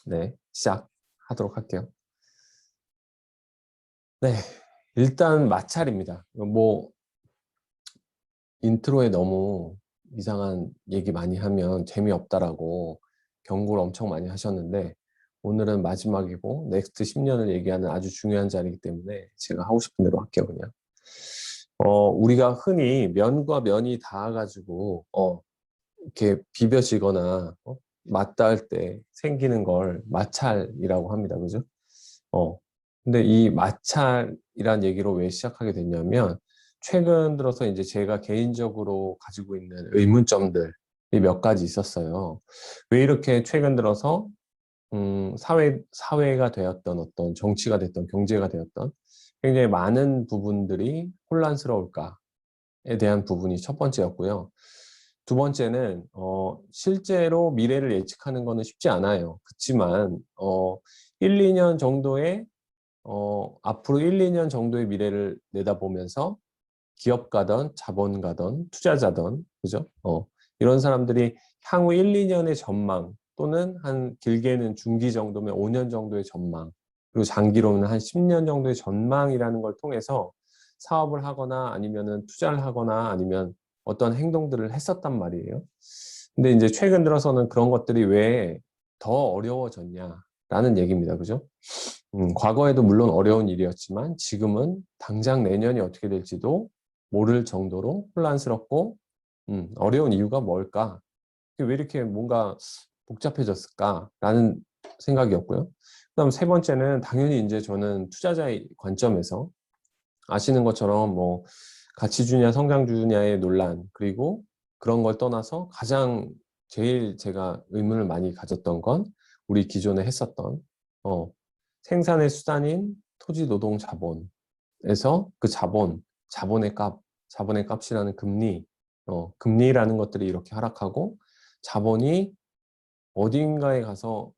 네, 시작하도록 할게요. 네, 일단 마찰입니다. 뭐 인트로에 너무 이상한 얘기 많이 하면 재미없다라고 경고를 엄청 많이 하셨는데, 오늘은 마지막이고 넥스트 10년을 얘기하는 아주 중요한 자리이기 때문에 제가 하고 싶은 대로 할게요, 그냥. 우리가 흔히 면과 면이 닿아가지고 이렇게 비벼지거나 맞닿을 때 생기는 걸 마찰이라고 합니다. 그죠? 어, 근데 이 마찰이란 얘기로 왜 시작하게 됐냐면, 최근 들어서 이제 제가 개인적으로 가지고 있는 의문점들이 몇 가지 있었어요. 왜 이렇게 최근 들어서, 사회가 되었던 어떤 정치가 됐던 경제가 되었던 굉장히 많은 부분들이 혼란스러울까에 대한 부분이 첫 번째였고요. 두 번째는, 실제로 미래를 예측하는 거는 쉽지 않아요. 그렇지만, 1, 2년 정도의 앞으로 1, 2년 정도의 미래를 내다보면서 기업가든 자본가든 투자자든, 그죠? 이런 사람들이 향후 1, 2년의 전망, 또는 한 길게는 중기 정도면 5년 정도의 전망, 그리고 장기로는 한 10년 정도의 전망이라는 걸 통해서 사업을 하거나 아니면은 투자를 하거나 아니면 어떤 행동들을 했었단 말이에요. 근데 이제 최근 들어서는 그런 것들이 왜 더 어려워졌냐라는 얘기입니다. 그죠? 과거에도 물론 어려운 일이었지만 지금은 당장 내년이 어떻게 될지도 모를 정도로 혼란스럽고, 어려운 이유가 뭘까? 왜 이렇게 뭔가 복잡해졌을까라는 생각이었고요. 그다음 세 번째는 당연히 이제 저는 투자자의 관점에서, 아시는 것처럼 뭐 가치주냐 성장주냐의 논란, 그리고 그런 걸 떠나서 가장 제일 제가 의문을 많이 가졌던 건 우리 기존에 했었던 어, 생산의 수단인 토지 노동 자본에서 그 자본의 값이라는 금리, 금리라는 것들이 이렇게 하락하고 자본이 어딘가에 가서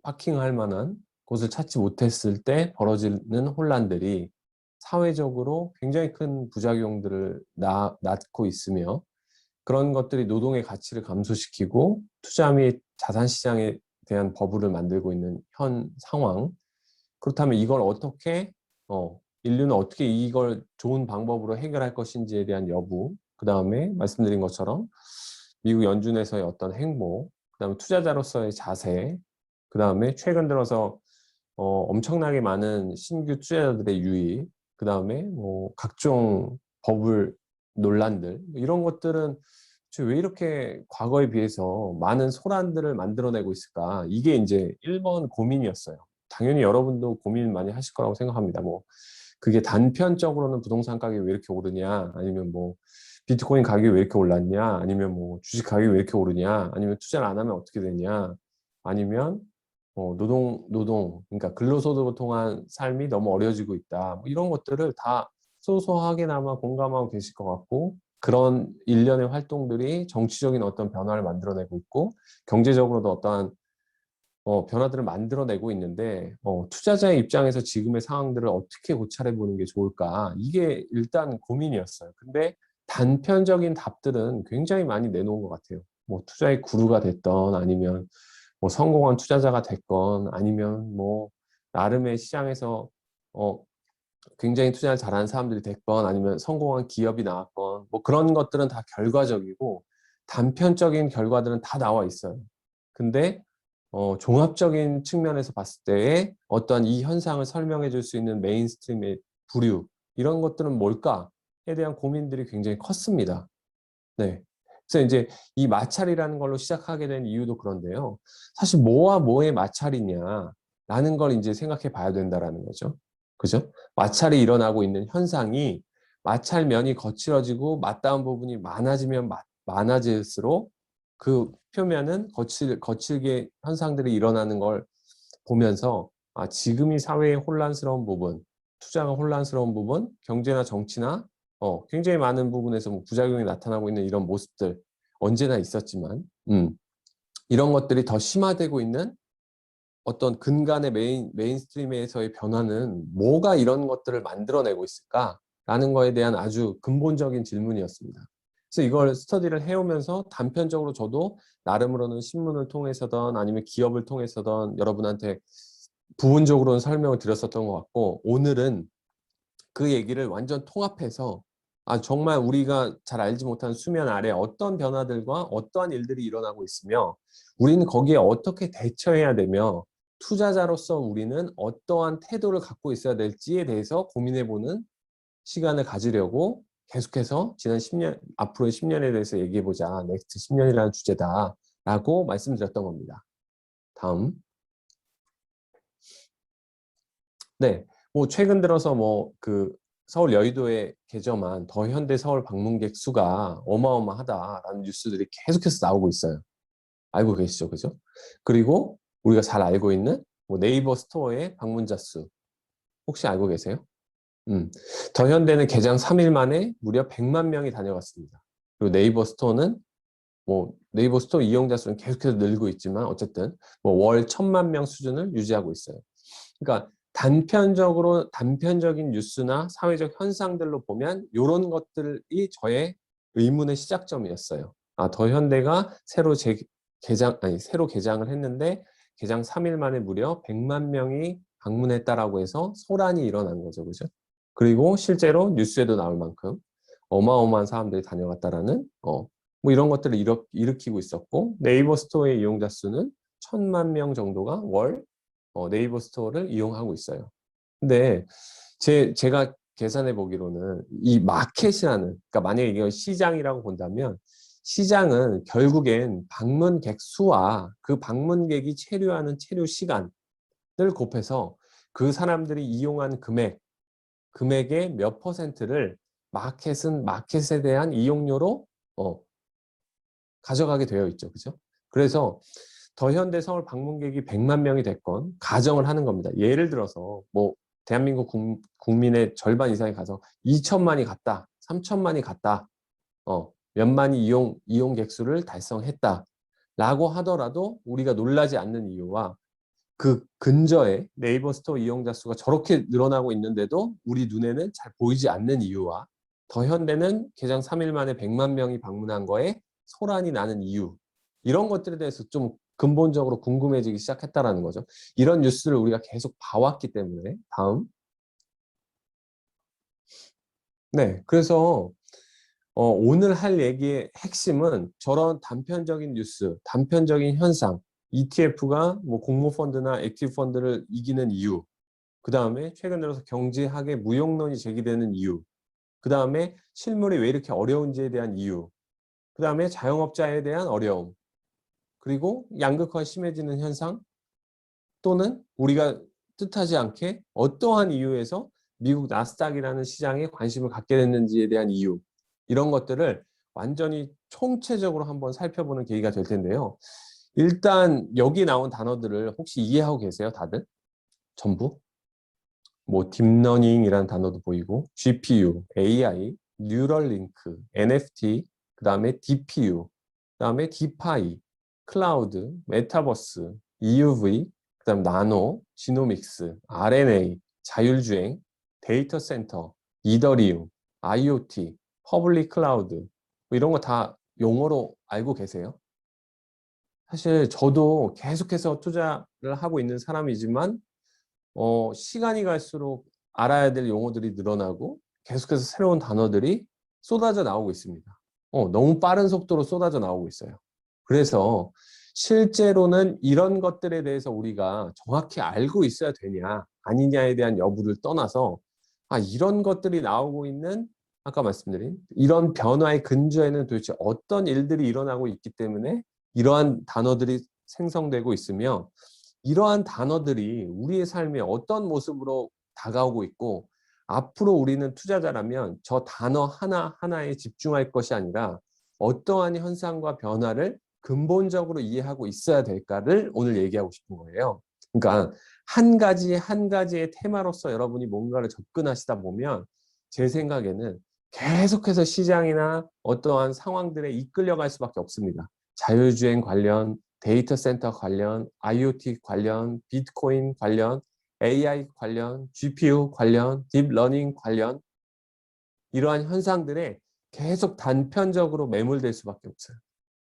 파킹할 만한 곳을 찾지 못했을 때 벌어지는 혼란들이 사회적으로 굉장히 큰 부작용들을 낳고 있으며, 그런 것들이 노동의 가치를 감소시키고 투자 및 자산시장에 대한 버블을 만들고 있는 현 상황. 그렇다면 이걸 어떻게, 인류는 어떻게 이걸 좋은 방법으로 해결할 것인지에 대한 여부, 그 다음에 말씀드린 것처럼 미국 연준에서의 어떤 행보, 그 다음에 투자자로서의 자세, 그 다음에 최근 들어서 엄청나게 많은 신규 투자자들의 유입, 그 다음에 뭐 각종 버블 논란들, 이런 것들은 왜 이렇게 과거에 비해서 많은 소란들을 만들어내고 있을까? 이게 이제 1번 고민이었어요. 당연히 여러분도 고민 많이 하실 거라고 생각합니다. 뭐 그게 단편적으로는 부동산 가격이 왜 이렇게 오르냐, 아니면 뭐 비트코인 가격이 왜 이렇게 올랐냐, 아니면 뭐 주식 가격이 왜 이렇게 오르냐, 아니면 투자를 안 하면 어떻게 되냐, 아니면 그러니까 근로소득을 통한 삶이 너무 어려지고 있다. 뭐 이런 것들을 다 소소하게나마 공감하고 계실 것 같고, 그런 일련의 활동들이 정치적인 어떤 변화를 만들어내고 있고, 경제적으로도 어떠한 변화들을 만들어내고 있는데, 투자자의 입장에서 지금의 상황들을 어떻게 고찰해 보는 게 좋을까? 이게 일단 고민이었어요. 근데 단편적인 답들은 굉장히 많이 내놓은 것 같아요. 뭐 투자의 구루가 됐던, 아니면 뭐 성공한 투자자가 됐건, 아니면 뭐 나름의 시장에서 어, 굉장히 투자를 잘하는 사람들이 됐건, 아니면 성공한 기업이 나왔건, 뭐 그런 것들은 다 결과적이고 단편적인 결과들은 다 나와 있어요. 근데 종합적인 측면에서 봤을 때의 어떠한 이 현상을 설명해 줄 수 있는 메인스트림의 부류, 이런 것들은 뭘까에 대한 고민들이 굉장히 컸습니다. 네. 그래서 이제 이 마찰이라는 걸로 시작하게 된 이유도 그런데요. 사실 뭐와 뭐의 마찰이냐라는 걸 이제 생각해 봐야 된다라는 거죠. 그죠? 마찰이 일어나고 있는 현상이, 마찰면이 거칠어지고 맞닿은 부분이 많아지면 많아질수록 그 표면은 거칠게 현상들이 일어나는 걸 보면서, 아, 지금이 사회의 혼란스러운 부분, 투자가 혼란스러운 부분, 경제나 정치나 굉장히 많은 부분에서 뭐 부작용이 나타나고 있는 이런 모습들 언제나 있었지만, 이런 것들이 더 심화되고 있는 어떤 근간의 메인스트림에서의 변화는 뭐가 이런 것들을 만들어내고 있을까라는 거에 대한 아주 근본적인 질문이었습니다. 그래서 이걸 스터디를 해오면서 단편적으로 저도 나름으로는 신문을 통해서든 아니면 기업을 통해서든 여러분한테 부분적으로는 설명을 드렸었던 것 같고, 오늘은 그 얘기를 완전 통합해서 정말 우리가 잘 알지 못하는 수면 아래 어떤 변화들과 어떠한 일들이 일어나고 있으며 우리는 거기에 어떻게 대처해야 되며 투자자로서 우리는 어떠한 태도를 갖고 있어야 될지에 대해서 고민해보는 시간을 가지려고 계속해서 지난 10년, 앞으로의 10년에 대해서 얘기해보자. 넥스트 10년이라는 주제다라고 말씀드렸던 겁니다. 다음. 네. 뭐 최근 들어서 서울 여의도에 개점한 더현대 서울 방문객 수가 어마어마하다라는 뉴스들이 계속해서 나오고 있어요. 알고 계시죠? 그죠? 그리고 우리가 잘 알고 있는 네이버 스토어의 방문자 수 혹시 알고 계세요? 더현대는 개장 3일 만에 무려 100만 명이 다녀갔습니다. 그리고 네이버 스토어는 네이버 스토어 이용자 수는 계속해서 늘고 있지만 어쨌든 월 1000만 명 수준을 유지하고 있어요. 그러니까 단편적인 뉴스나 사회적 현상들로 보면 이런 것들이 저의 의문의 시작점이었어요. 더현대가 새로 개장을 했는데 개장 3일 만에 무려 100만 명이 방문했다라고 해서 소란이 일어난 거죠. 그죠? 그리고 실제로 뉴스에도 나올 만큼 어마어마한 사람들이 다녀갔다라는 이런 것들을 일으키고 있었고, 네이버 스토어의 이용자 수는 1000만 명 정도가 월 네이버 스토어를 이용하고 있어요. 근데 제가 계산해 보기로는 이 마켓이라는, 그러니까 만약에 이걸 시장이라고 본다면 시장은 결국엔 방문객 수와 그 방문객이 체류하는 체류 시간을 곱해서 그 사람들이 이용한 금액의 몇 퍼센트를 마켓은 마켓에 대한 이용료로 가져가게 되어 있죠. 그죠? 그래서 더현대 서울 방문객이 100만 명이 됐건 가정을 하는 겁니다. 예를 들어서 대한민국 국민의 절반 이상이 가서 2천만이 갔다, 3천만이 갔다, 몇만이 이용객 수를 달성했다 라고 하더라도 우리가 놀라지 않는 이유와 그 근저에 네이버 스토어 이용자 수가 저렇게 늘어나고 있는데도 우리 눈에는 잘 보이지 않는 이유와 더현대는 개장 3일 만에 100만 명이 방문한 거에 소란이 나는 이유, 이런 것들에 대해서 좀 근본적으로 궁금해지기 시작했다라는 거죠. 이런 뉴스를 우리가 계속 봐왔기 때문에. 다음. 네, 그래서 오늘 할 얘기의 핵심은 저런 단편적인 뉴스, 단편적인 현상, ETF가 공모펀드나 액티브펀드를 이기는 이유, 그 다음에 최근 들어서 경제학의 무용론이 제기되는 이유, 그 다음에 실물이 왜 이렇게 어려운지에 대한 이유, 그 다음에 자영업자에 대한 어려움, 그리고 양극화가 심해지는 현상, 또는 우리가 뜻하지 않게 어떠한 이유에서 미국 나스닥이라는 시장에 관심을 갖게 됐는지에 대한 이유, 이런 것들을 완전히 총체적으로 한번 살펴보는 계기가 될 텐데요. 일단 여기 나온 단어들을 혹시 이해하고 계세요, 다들? 전부? 딥러닝이라는 단어도 보이고, GPU, AI, 뉴럴링크, NFT, 그 다음에 DPU, 그 다음에 디파이, 클라우드, 메타버스, EUV, 그 다음 나노, 지노믹스, RNA, 자율주행, 데이터 센터, 이더리움, IoT, 퍼블릭 클라우드, 이런 거 다 용어로 알고 계세요? 사실 저도 계속해서 투자를 하고 있는 사람이지만 시간이 갈수록 알아야 될 용어들이 늘어나고 계속해서 새로운 단어들이 쏟아져 나오고 있습니다. 너무 빠른 속도로 쏟아져 나오고 있어요. 그래서 실제로는 이런 것들에 대해서 우리가 정확히 알고 있어야 되냐 아니냐에 대한 여부를 떠나서 이런 것들이 나오고 있는, 아까 말씀드린 이런 변화의 근저에는 도대체 어떤 일들이 일어나고 있기 때문에 이러한 단어들이 생성되고 있으며 이러한 단어들이 우리의 삶에 어떤 모습으로 다가오고 있고 앞으로 우리는 투자자라면 저 단어 하나하나에 집중할 것이 아니라 어떠한 현상과 변화를 근본적으로 이해하고 있어야 될까를 오늘 얘기하고 싶은 거예요. 그러니까 한 가지의 테마로서 여러분이 뭔가를 접근하시다 보면 제 생각에는 계속해서 시장이나 어떠한 상황들에 이끌려갈 수밖에 없습니다. 자율주행 관련, 데이터 센터 관련, IoT 관련, 비트코인 관련, AI 관련, GPU 관련, 딥러닝 관련, 이러한 현상들에 계속 단편적으로 매몰될 수밖에 없어요.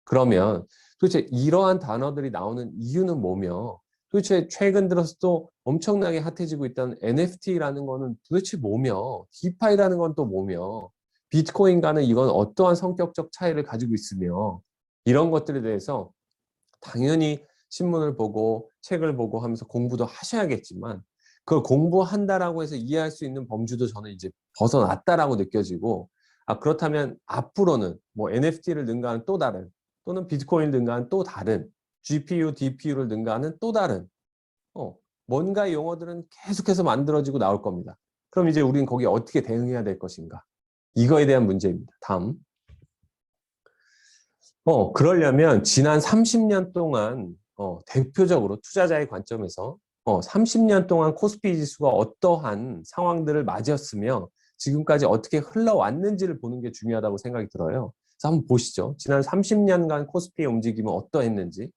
그러면 도대체 이러한 단어들이 나오는 이유는 뭐며, 도대체 최근 들어서 또 엄청나게 핫해지고 있다는 NFT라는 거는 도대체 뭐며, 디파이라는 건 또 뭐며, 비트코인과는 이건 어떠한 성격적 차이를 가지고 있으며, 이런 것들에 대해서 당연히 신문을 보고 책을 보고 하면서 공부도 하셔야겠지만, 그걸 공부한다라고 해서 이해할 수 있는 범주도 저는 이제 벗어났다라고 느껴지고, 그렇다면 앞으로는 뭐 NFT를 능가하는 또 다른, 또는 비트코인을 능가하는 또 다른, GPU, DPU를 능가하는 또 다른 뭔가 용어들은 계속해서 만들어지고 나올 겁니다. 그럼 이제 우리는 거기에 어떻게 대응해야 될 것인가? 이거에 대한 문제입니다. 다음. 그러려면 지난 30년 동안 대표적으로 투자자의 관점에서 30년 동안 코스피 지수가 어떠한 상황들을 맞이했으며 지금까지 어떻게 흘러왔는지를 보는 게 중요하다고 생각이 들어요. 그래서 한번 보시죠. 지난 30년간 코스피의 움직임은 어떠했는지.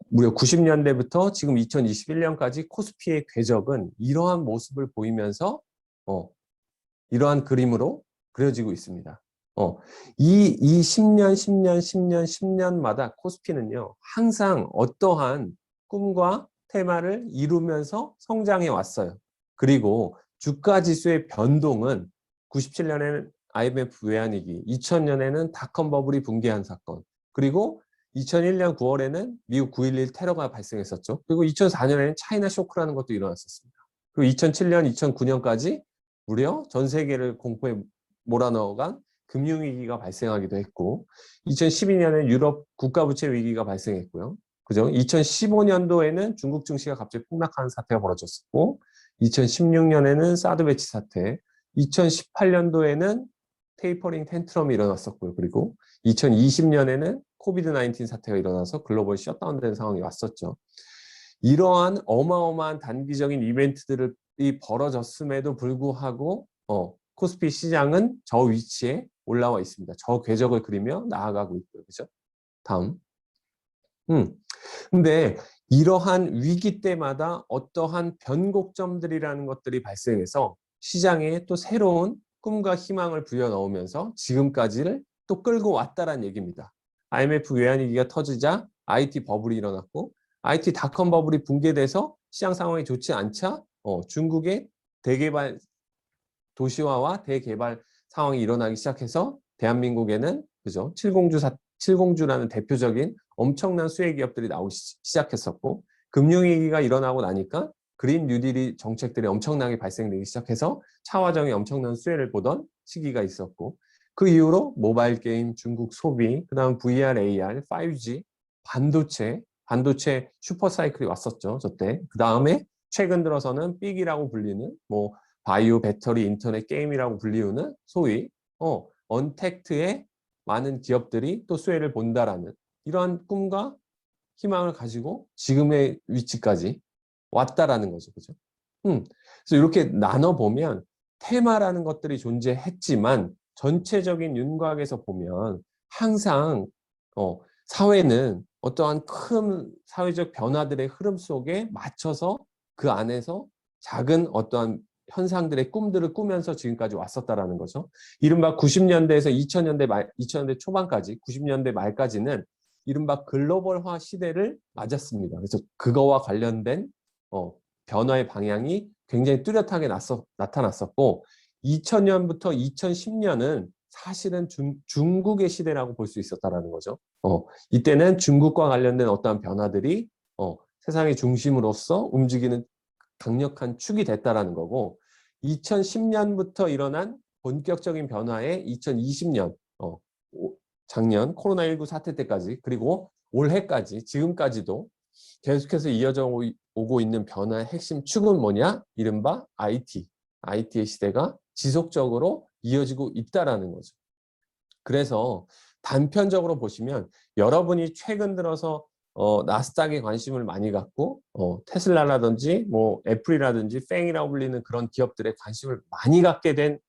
무려 90년대부터 지금 2021년까지 코스피의 궤적은 이러한 모습을 보이면서 이러한 그림으로 그려지고 있습니다. 이 10년, 10년, 10년, 10년마다 코스피는요, 항상 어떠한 꿈과 테마를 이루면서 성장해 왔어요. 그리고 주가 지수의 변동은 97년에는 IMF 외환위기, 2000년에는 닷컴 버블이 붕괴한 사건, 그리고 2001년 9월에는 미국 9.11 테러가 발생했었죠. 그리고 2004년에는 차이나 쇼크라는 것도 일어났었습니다. 그리고 2007년, 2009년까지 무려 전 세계를 공포에 몰아넣어간 금융위기가 발생하기도 했고, 2012년에 유럽 국가부채 위기가 발생했고요. 그죠? 2015년도에는 중국 증시가 갑자기 폭락하는 사태가 벌어졌었고, 2016년에는 사드 배치 사태, 2018년도에는 테이퍼링 텐트럼이 일어났었고요. 그리고 2020년에는 코비드 19 사태가 일어나서 글로벌 셧다운된 상황이 왔었죠. 이러한 어마어마한 단기적인 이벤트들이 벌어졌음에도 불구하고 코스피 시장은 저 위치에 올라와 있습니다. 저 궤적을 그리며 나아가고 있고요. 그죠? 다음. 근데 이러한 위기 때마다 어떠한 변곡점들이라는 것들이 발생해서 시장에 또 새로운 꿈과 희망을 불려넣으면서 지금까지를 또 끌고 왔다라는 얘기입니다. IMF 외환위기가 터지자 IT 버블이 일어났고, IT 닷컴 버블이 붕괴돼서 시장 상황이 좋지 않자 중국의 대개발 도시화와 대개발 상황이 일어나기 시작해서 대한민국에는 그죠? 칠공주라는 대표적인 엄청난 수혜 기업들이 나오기 시작했었고, 금융위기가 일어나고 나니까 그린 뉴딜이 정책들이 엄청나게 발생되기 시작해서 차화정이 엄청난 수혜를 보던 시기가 있었고, 그 이후로 모바일 게임, 중국 소비, 그 다음 VR, AR, 5G, 반도체 슈퍼사이클이 왔었죠. 저때. 그 다음에 최근 들어서는 빅이라고 불리는 뭐 바이오, 배터리, 인터넷, 게임이라고 불리우는 소위 언택트의 많은 기업들이 또 수혜를 본다라는 이러한 꿈과 희망을 가지고 지금의 위치까지 왔다라는 거죠. 그죠? 그래서 이렇게 나눠보면 테마라는 것들이 존재했지만 전체적인 윤곽에서 보면 항상 사회는 어떠한 큰 사회적 변화들의 흐름 속에 맞춰서 그 안에서 작은 어떠한 현상들의 꿈들을 꾸면서 지금까지 왔었다라는 거죠. 이른바 90년대에서 2000년대 초반까지, 90년대 말까지는 이른바 글로벌화 시대를 맞았습니다. 그래서 그거와 관련된 변화의 방향이 굉장히 뚜렷하게 나타났었고, 2000년부터 2010년은 사실은 중국의 시대라고 볼 수 있었다라는 거죠. 이때는 중국과 관련된 어떠한 변화들이 세상의 중심으로서 움직이는 강력한 축이 됐다라는 거고, 2010년부터 일어난 본격적인 변화에 2020년 작년 코로나19 사태 때까지, 그리고 올해까지 지금까지도 계속해서 이어져 오고 있는 변화의 핵심 축은 뭐냐? 이른바 IT의 시대가 지속적으로 이어지고 있다라는 거죠. 그래서 단편적으로 보시면 여러분이 최근 들어서 나스닥에 관심을 많이 갖고 테슬라라든지 뭐 애플이라든지 팽이라고 불리는 그런 기업들에 관심을 많이 갖게 된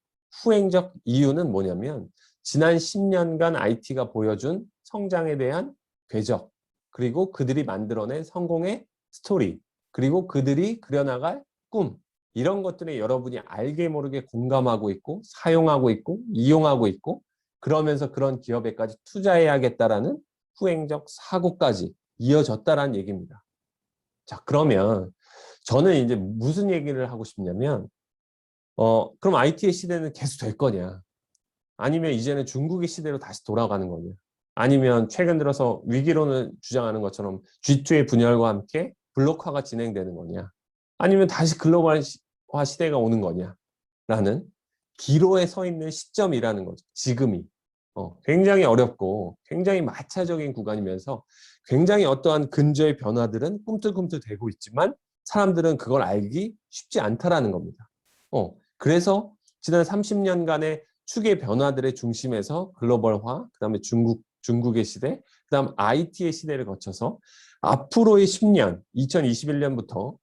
후행적 이유는 뭐냐면 지난 10년간 IT가 보여준 성장에 대한 궤적, 그리고 그들이 만들어낸 성공의 스토리, 그리고 그들이 그려나갈 꿈, 이런 것들에 여러분이 알게 모르게 공감하고 있고 사용하고 있고 이용하고 있고 그러면서 그런 기업에까지 투자해야겠다라는 후행적 사고까지 이어졌다라는 얘기입니다. 자, 그러면 저는 이제 무슨 얘기를 하고 싶냐면 그럼 IT의 시대는 계속 될 거냐? 아니면 이제는 중국의 시대로 다시 돌아가는 거냐? 아니면 최근 들어서 위기론을 주장하는 것처럼 G2의 분열과 함께 블록화가 진행되는 거냐? 아니면 다시 글로벌화 시대가 오는 거냐라는 기로에 서 있는 시점이라는 거죠. 지금이. 굉장히 어렵고 굉장히 마차적인 구간이면서 굉장히 어떠한 근저의 변화들은 꿈틀꿈틀 되고 있지만 사람들은 그걸 알기 쉽지 않다라는 겁니다. 그래서 지난 30년간의 축의 변화들의 중심에서 글로벌화, 그다음에 중국의 시대, 그다음 IT의 시대를 거쳐서 앞으로의 10년, 2021년부터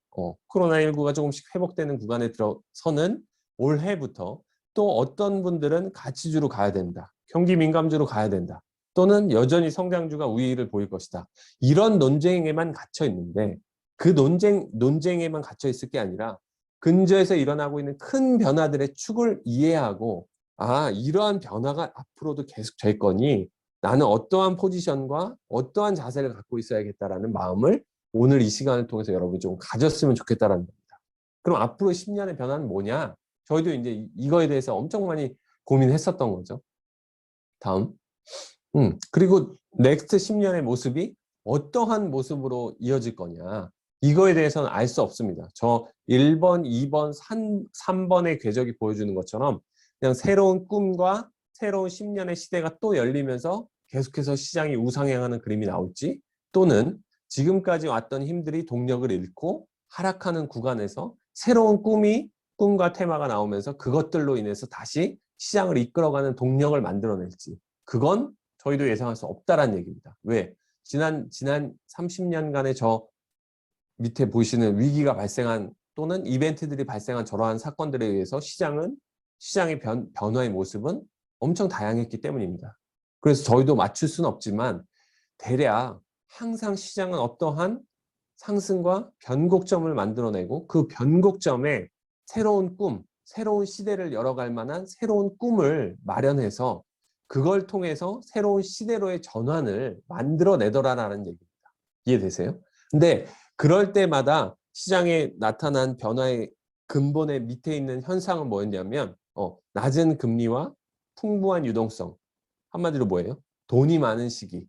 코로나19가 조금씩 회복되는 구간에 들어서는 올해부터 또 어떤 분들은 가치주로 가야 된다. 경기 민감주로 가야 된다. 또는 여전히 성장주가 우위를 보일 것이다. 이런 논쟁에만 갇혀 있는데 그 논쟁에만 갇혀 있을 게 아니라 근저에서 일어나고 있는 큰 변화들의 축을 이해하고 이러한 변화가 앞으로도 계속 될 거니 나는 어떠한 포지션과 어떠한 자세를 갖고 있어야겠다라는 마음을 오늘 이 시간을 통해서 여러분이 좀 가졌으면 좋겠다라는 겁니다. 그럼 앞으로 10년의 변화는 뭐냐? 저희도 이제 이거에 대해서 엄청 많이 고민했었던 거죠. 다음. 그리고 넥스트 10년의 모습이 어떠한 모습으로 이어질 거냐. 이거에 대해서는 알 수 없습니다. 저 1번, 2번, 3번의 궤적이 보여주는 것처럼 그냥 새로운 꿈과 새로운 10년의 시대가 또 열리면서 계속해서 시장이 우상향하는 그림이 나올지 또는 지금까지 왔던 힘들이 동력을 잃고 하락하는 구간에서 새로운 꿈과 테마가 나오면서 그것들로 인해서 다시 시장을 이끌어가는 동력을 만들어낼지 그건 저희도 예상할 수 없다라는 얘기입니다. 왜? 지난 30년간의 저 밑에 보시는 위기가 발생한 또는 이벤트들이 발생한 저러한 사건들에 의해서 시장의 변화의 모습은 엄청 다양했기 때문입니다. 그래서 저희도 맞출 수는 없지만 대략 항상 시장은 어떠한 상승과 변곡점을 만들어내고 그 변곡점에 새로운 꿈, 새로운 시대를 열어갈 만한 새로운 꿈을 마련해서 그걸 통해서 새로운 시대로의 전환을 만들어내더라라는 얘기입니다. 이해되세요? 근데 그럴 때마다 시장에 나타난 변화의 근본의 밑에 있는 현상은 뭐였냐면 낮은 금리와 풍부한 유동성. 한마디로 뭐예요? 돈이 많은 시기.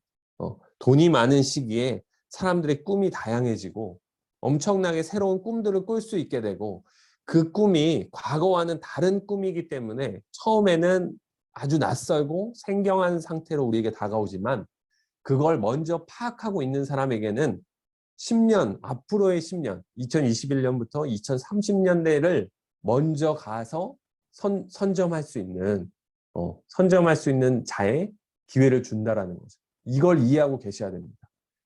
돈이 많은 시기에 사람들의 꿈이 다양해지고 엄청나게 새로운 꿈들을 꿀 수 있게 되고 그 꿈이 과거와는 다른 꿈이기 때문에 처음에는 아주 낯설고 생경한 상태로 우리에게 다가오지만 그걸 먼저 파악하고 있는 사람에게는 10년, 앞으로의 10년, 2021년부터 2030년대를 먼저 가서 선점할 수 있는 자의 기회를 준다라는 거죠. 이걸 이해하고 계셔야 됩니다.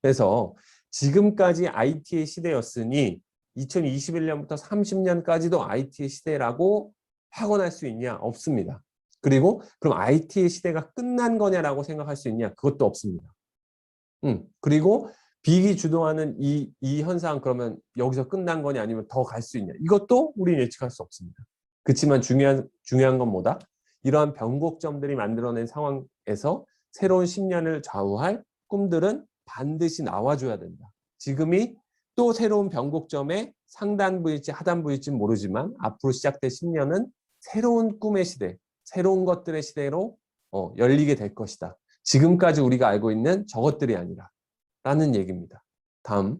그래서 지금까지 IT의 시대였으니 2021년부터 30년까지도 IT의 시대라고 확언할 수 있냐? 없습니다. 그리고 그럼 IT의 시대가 끝난 거냐라고 생각할 수 있냐? 그것도 없습니다. 그리고 빅이 주도하는 이 현상 그러면 여기서 끝난 거냐 아니면 더 갈 수 있냐? 이것도 우리는 예측할 수 없습니다. 그렇지만 중요한 건 뭐다? 이러한 변곡점들이 만들어낸 상황에서 새로운 10년을 좌우할 꿈들은 반드시 나와줘야 된다. 지금이 또 새로운 변곡점에 상단부일지 하단부일지 모르지만 앞으로 시작될 10년은 새로운 꿈의 시대, 새로운 것들의 시대로 열리게 될 것이다. 지금까지 우리가 알고 있는 저것들이 아니라 라는 얘기입니다. 다음.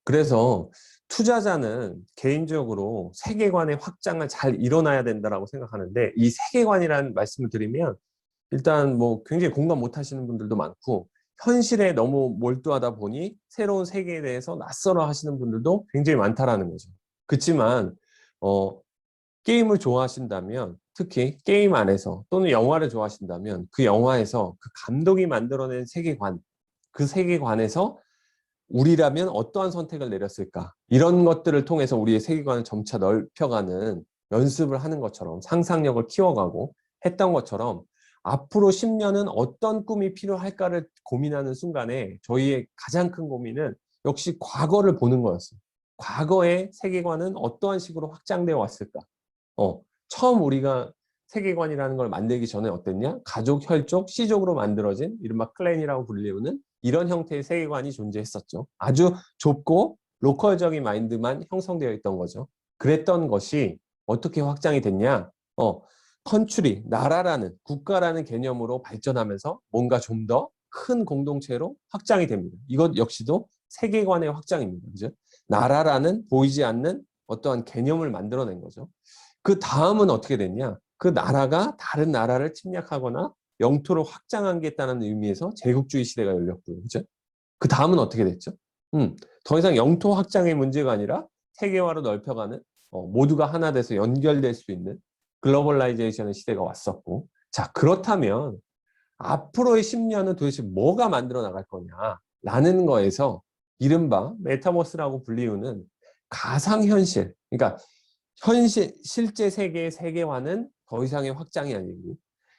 그래서 투자자는 개인적으로 세계관의 확장을 잘 일어나야 된다고 생각하는데 이 세계관이라는 말씀을 드리면 일단 뭐 굉장히 공감 못 하시는 분들도 많고 현실에 너무 몰두하다 보니 새로운 세계에 대해서 낯설어 하시는 분들도 굉장히 많다라는 거죠. 그렇지만 게임을 좋아하신다면 특히 게임 안에서 또는 영화를 좋아하신다면 그 영화에서 그 감독이 만들어낸 세계관 그 세계관에서 우리라면 어떠한 선택을 내렸을까 이런 것들을 통해서 우리의 세계관을 점차 넓혀가는 연습을 하는 것처럼 상상력을 키워가고 했던 것처럼 앞으로 10년은 어떤 꿈이 필요할까를 고민하는 순간에 저희의 가장 큰 고민은 역시 과거를 보는 거였어요. 과거의 세계관은 어떠한 식으로 확장되어 왔을까? 처음 우리가 세계관이라는 걸 만들기 전에 어땠냐? 가족, 혈족, 씨족으로 만들어진 이른바 클랜이라고 불리우는 이런 형태의 세계관이 존재했었죠. 아주 좁고 로컬적인 마인드만 형성되어 있던 거죠. 그랬던 것이 어떻게 확장이 됐냐? 컨트리, 나라라는, 국가라는 개념으로 발전하면서 뭔가 좀 더 큰 공동체로 확장이 됩니다. 이것 역시도 세계관의 확장입니다. 그죠? 나라라는 보이지 않는 어떠한 개념을 만들어낸 거죠. 그 다음은 어떻게 됐냐? 그 나라가 다른 나라를 침략하거나 영토를 확장하겠다는 의미에서 제국주의 시대가 열렸고요. 그죠? 그 다음은 어떻게 됐죠? 더 이상 영토 확장의 문제가 아니라 세계화로 넓혀가는 모두가 하나 돼서 연결될 수 있는 글로벌라이제이션의 시대가 왔었고, 자, 그렇다면 앞으로의 10년은 도대체 뭐가 만들어 나갈 거냐라는 거에서 이른바 메타버스라고 불리우는 가상현실, 그러니까 실제 세계의 세계화는 더 이상의 확장이 아니고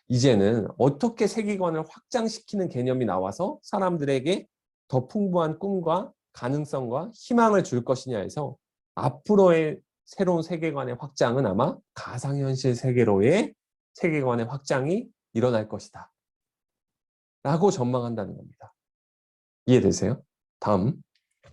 이제는 어떻게 세계관을 확장시키는 개념이 나와서 사람들에게 더 풍부한 꿈과 가능성과 희망을 줄 것이냐에서 앞으로의 새로운 세계관의 확장은 아마 가상현실 세계로의 세계관의 확장이 일어날 것이다 라고 전망한다는 겁니다. 이해되세요? 다음.